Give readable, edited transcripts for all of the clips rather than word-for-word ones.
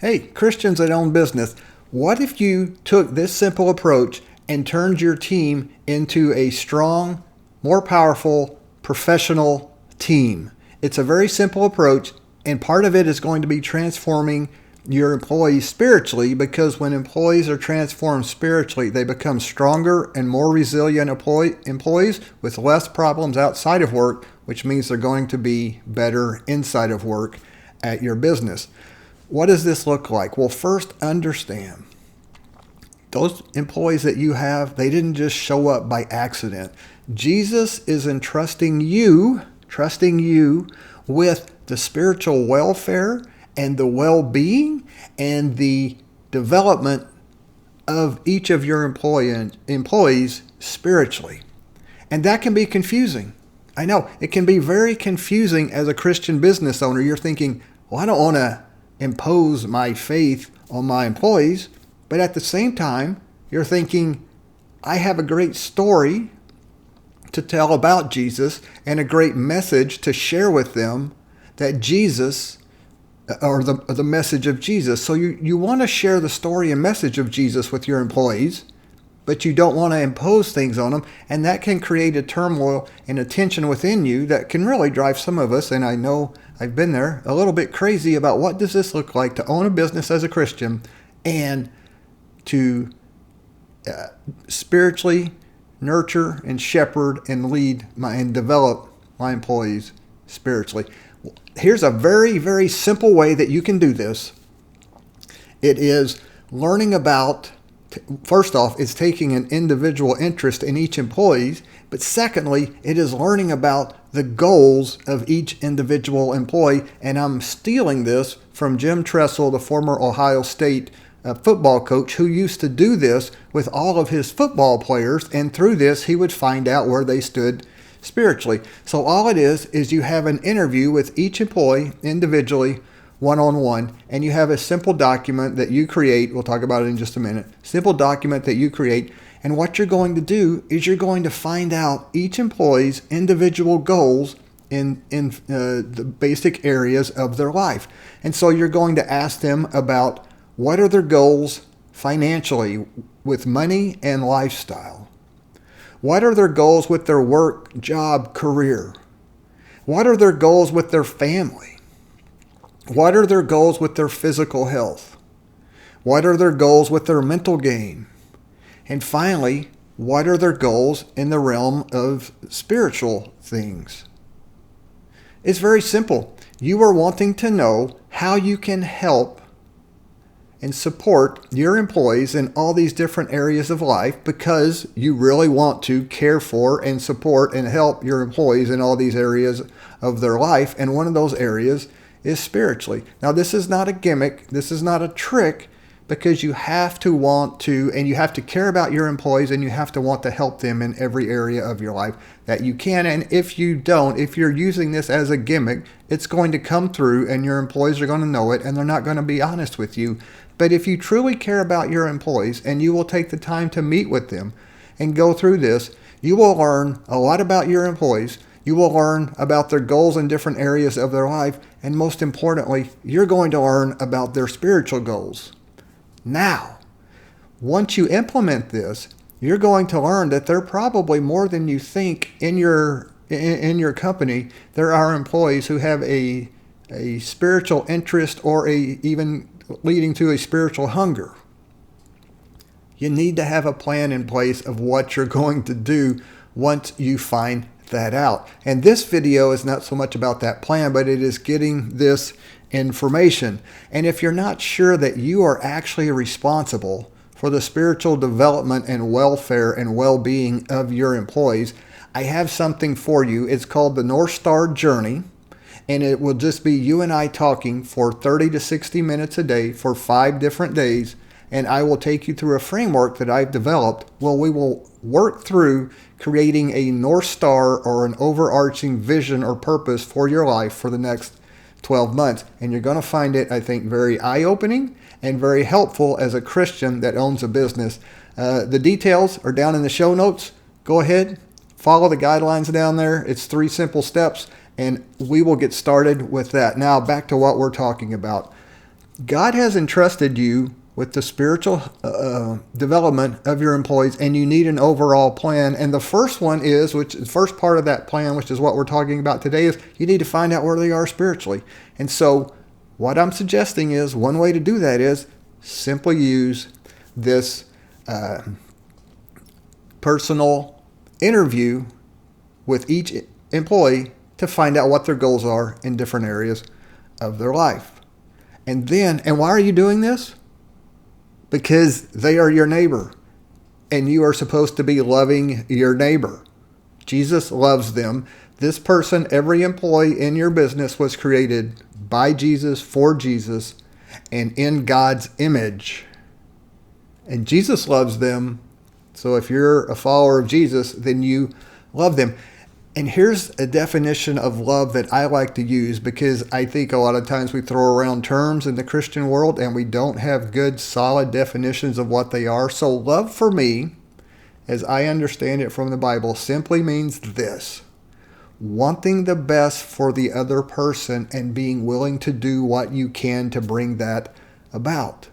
Hey, Christians that own business, what if you took this simple approach and turned your team into a strong, more powerful, professional team? It's a very simple approach, and part of it is going to be transforming your employees spiritually, because when employees are transformed spiritually, they become stronger and more resilient employees with less problems outside of work, which means they're going to be better inside of work at your business. What does this look like? Well, first, understand those employees that you have, they didn't just show up by accident. Jesus is entrusting you with the spiritual welfare and the well-being and the development of each of your employees spiritually. And that can be confusing. I know, it can be very confusing as a Christian business owner. You're thinking, well, I don't want to impose my faith on my employees, but at the same time, you're thinking, I have a great story to tell about Jesus and a great message to share with them, that Jesus, or the message of Jesus. So you want to share the story and message of Jesus with your employees, but you don't want to impose things on them, and that can create a turmoil and a tension within you that can really drive some of us, and I know I've been there, a little bit crazy about what does this look like to own a business as a Christian and to spiritually nurture and shepherd and lead and develop my employees spiritually. Here's a very, very simple way that you can do this. It is learning about, first off, it's taking an individual interest in each employee, but secondly, it is learning about the goals of each individual employee. And I'm stealing this from Jim Tressel, the former Ohio State football coach, who used to do this with all of his football players. And through this, he would find out where they stood spiritually. So all it is you have an interview with each employee individually, one-on-one, and you have a simple document that you create. We'll talk about it in just a minute. Simple document that you create. And what you're going to do is you're going to find out each employee's individual goals in the basic areas of their life. And so you're going to ask them about what are their goals financially with money and lifestyle. What are their goals with their work, job, career? What are their goals with their family? What are their goals with their physical health? What are their goals with their mental game? And finally, what are their goals in the realm of spiritual things? It's very simple. You are wanting to know how you can help and support your employees in all these different areas of life, because you really want to care for and support and help your employees in all these areas of their life. And one of those areas is spiritually. Now, this is not a gimmick. This is not a trick, because you have to want to, and you have to care about your employees, and you have to want to help them in every area of your life that you can. And if you don't, if you're using this as a gimmick, it's going to come through and your employees are going to know it, and they're not going to be honest with you. But if you truly care about your employees and you will take the time to meet with them and go through this, you will learn a lot about your employees. You will learn about their goals in different areas of their life. And most importantly, you're going to learn about their spiritual goals. Now, once you implement this, you're going to learn that there are probably more than you think in your company. There are employees who have a spiritual interest, or even leading to a spiritual hunger. You need to have a plan in place of what you're going to do once you find that out. And this video is not so much about that plan, but it is getting this information. And if you're not sure that you are actually responsible for the spiritual development and welfare and well-being of your employees, I have something for you. It's called the Northstar Journey. And it will just be you and I talking for 30 to 60 minutes a day for 5 different days. And I will take you through a framework that I've developed. Well, we will work through creating a North Star, or an overarching vision or purpose for your life for the next 12 months. And you're going to find it, I think, very eye-opening and very helpful as a Christian that owns a business. The details are down in the show notes. Go ahead, follow the guidelines down there. It's 3 simple steps. And we will get started with that. Now, back to what we're talking about. God has entrusted you with the spiritual development of your employees, and you need an overall plan. And the first one is, which the first part of that plan, which is what we're talking about today, is you need to find out where they are spiritually. And so what I'm suggesting is one way to do that is simply use this personal interview with each employee to find out what their goals are in different areas of their life. And why are you doing this? Because they are your neighbor, and you are supposed to be loving your neighbor. Jesus loves them. This person, every employee in your business was created by Jesus, for Jesus, and in God's image. And Jesus loves them. So if you're a follower of Jesus, then you love them. And here's a definition of love that I like to use, because I think a lot of times we throw around terms in the Christian world and we don't have good, solid definitions of what they are. So love for me, as I understand it from the Bible, simply means this: wanting the best for the other person and being willing to do what you can to bring that about.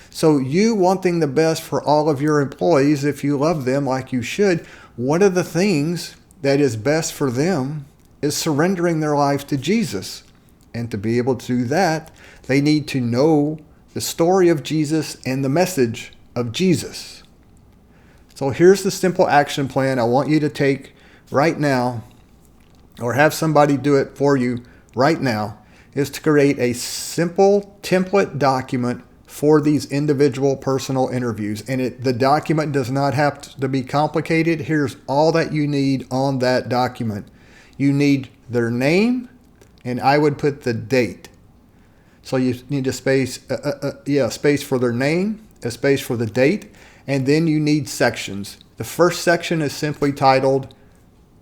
So you wanting the best for all of your employees, if you love them like you should, one of the things that is best for them is surrendering their life to Jesus. And to be able to do that, they need to know the story of Jesus and the message of Jesus. So here's the simple action plan I want you to take right now, or have somebody do it for you right now, is to create a simple template document for these individual personal interviews. And the document does not have to be complicated. Here's all that you need on that document. You need their name, and I would put the date. So you need a space for their name, a space for the date, and then you need sections. The first section is simply titled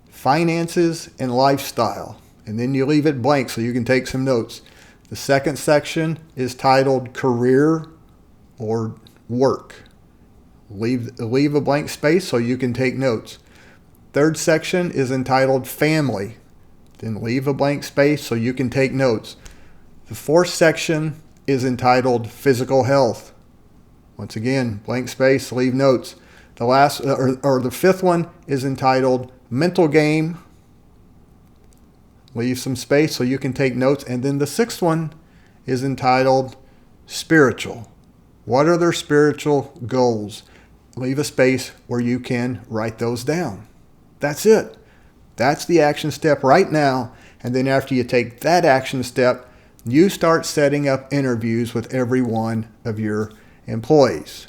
Finances and Lifestyle, and then you leave it blank so you can take some notes. The second section is titled Career or Work. Leave a blank space so you can take notes. Third section is entitled Family. Then leave a blank space so you can take notes. The fourth section is entitled Physical Health. Once again, blank space, leave notes. The last the fifth one is entitled Mental Game. Leave some space so you can take notes. And then the sixth one is entitled Spiritual. What are their spiritual goals? Leave a space where you can write those down. That's it. That's the action step right now. And then after you take that action step, you start setting up interviews with every one of your employees.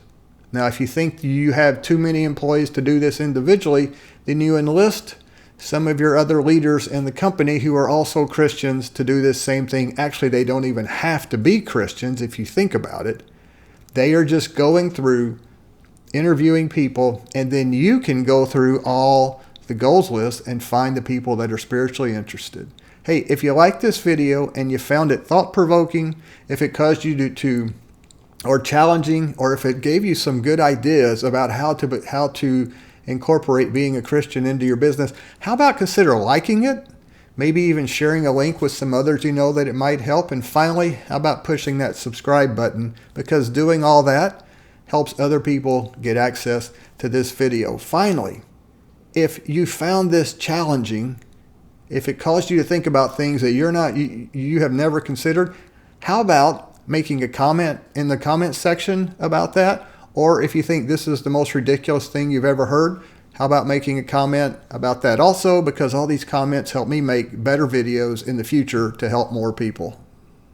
Now, if you think you have too many employees to do this individually, then you enlist some of your other leaders in the company who are also Christians to do this same thing. Actually, they don't even have to be Christians if you think about it. They are just going through interviewing people, and then you can go through all the goals list and find the people that are spiritually interested. Hey, if you like this video and you found it thought-provoking, if it caused you to or challenging, or if it gave you some good ideas about how to incorporate being a Christian into your business, how about consider liking it? Maybe even sharing a link with some others you know that it might help. And finally, how about pushing that subscribe button? Because doing all that helps other people get access to this video. Finally, if you found this challenging, if it caused you to think about things that you have never considered, how about making a comment in the comment section about that? Or if you think this is the most ridiculous thing you've ever heard, how about making a comment about that also? Because all these comments help me make better videos in the future to help more people.